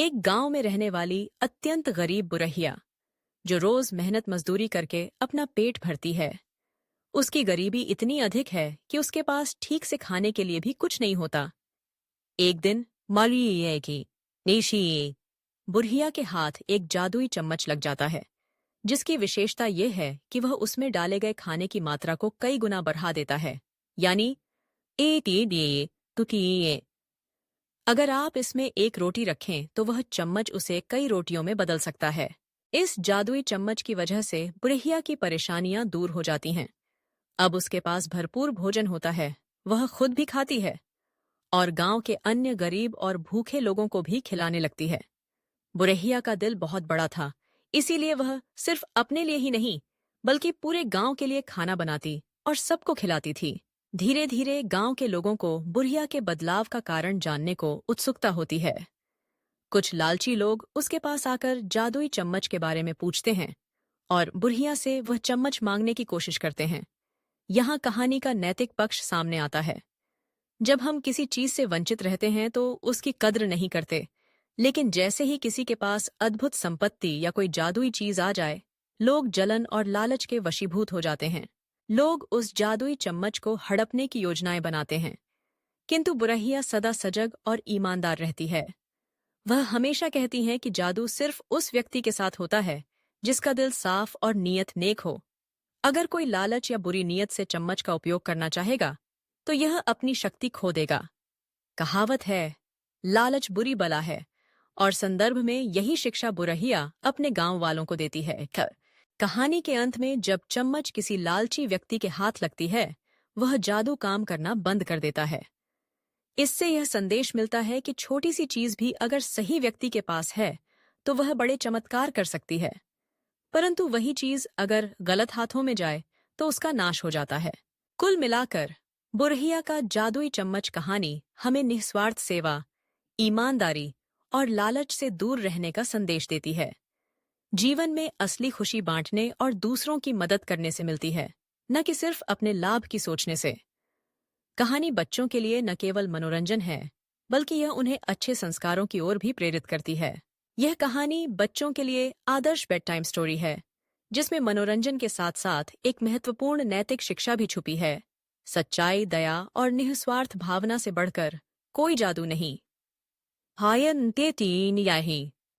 एक गांव में रहने वाली अत्यंत गरीब बुरहिया जो रोज मेहनत मजदूरी करके अपना पेट भरती है। उसकी गरीबी इतनी अधिक है कि उसके पास ठीक से खाने के लिए भी कुछ नहीं होता। एक दिन माली की नेशी बुरहिया के हाथ एक जादुई चम्मच लग जाता है, जिसकी विशेषता यह है कि वह उसमें डाले गए खाने की मात्रा को कई गुना बढ़ा देता है। यानी ए टी डी तुकी। अगर आप इसमें एक रोटी रखें तो वह चम्मच उसे कई रोटियों में बदल सकता है। इस जादुई चम्मच की वजह से बुरहिया की परेशानियां दूर हो जाती हैं। अब उसके पास भरपूर भोजन होता है, वह खुद भी खाती है और गांव के अन्य गरीब और भूखे लोगों को भी खिलाने लगती है। बुरहिया का दिल बहुत बड़ा था, इसीलिए वह सिर्फ अपने लिए ही नहीं बल्कि पूरे गांव के लिए खाना बनाती और सबको खिलाती थी। धीरे धीरे गांव के लोगों को बुरहिया के बदलाव का कारण जानने को उत्सुकता होती है। कुछ लालची लोग उसके पास आकर जादुई चम्मच के बारे में पूछते हैं और बुरहिया से वह चम्मच मांगने की कोशिश करते हैं। यहाँ कहानी का नैतिक पक्ष सामने आता है। जब हम किसी चीज से वंचित रहते हैं तो उसकी कद्र नहीं करते, लेकिन जैसे ही किसी के पास अद्भुत संपत्ति या कोई जादुई चीज आ जाए, लोग जलन और लालच के वशीभूत हो जाते हैं। लोग उस जादुई चम्मच को हड़पने की योजनाएं बनाते हैं, किंतु बुरहिया सदा सजग और ईमानदार रहती है। वह हमेशा कहती हैं कि जादू सिर्फ उस व्यक्ति के साथ होता है जिसका दिल साफ और नीयत नेक हो। अगर कोई लालच या बुरी नीयत से चम्मच का उपयोग करना चाहेगा तो यह अपनी शक्ति खो देगा। कहावत है, लालच बुरी बला है, और संदर्भ में यही शिक्षा बुरहिया अपने गांव वालों को देती है। कहानी के अंत में जब चम्मच किसी लालची व्यक्ति के हाथ लगती है, वह जादू काम करना बंद कर देता है। इससे यह संदेश मिलता है कि छोटी सी चीज भी अगर सही व्यक्ति के पास है तो वह बड़े चमत्कार कर सकती है, परंतु वही चीज अगर गलत हाथों में जाए तो उसका नाश हो जाता है। कुल मिलाकर बुरहिया का जादुई चम्मच कहानी हमें निस्वार्थ सेवा, ईमानदारी और लालच से दूर रहने का संदेश देती है। जीवन में असली खुशी बांटने और दूसरों की मदद करने से मिलती है, न कि सिर्फ अपने लाभ की सोचने से। कहानी बच्चों के लिए न केवल मनोरंजन है, बल्कि यह उन्हें अच्छे संस्कारों की ओर भी प्रेरित करती है। यह कहानी बच्चों के लिए आदर्श बेड टाइम स्टोरी है, जिसमें मनोरंजन के साथ साथ एक महत्वपूर्ण नैतिक शिक्षा भी छुपी है। सच्चाई, दया और निस्वार्थ भावना से बढ़कर कोई जादू नहीं। हायन ते तीन याही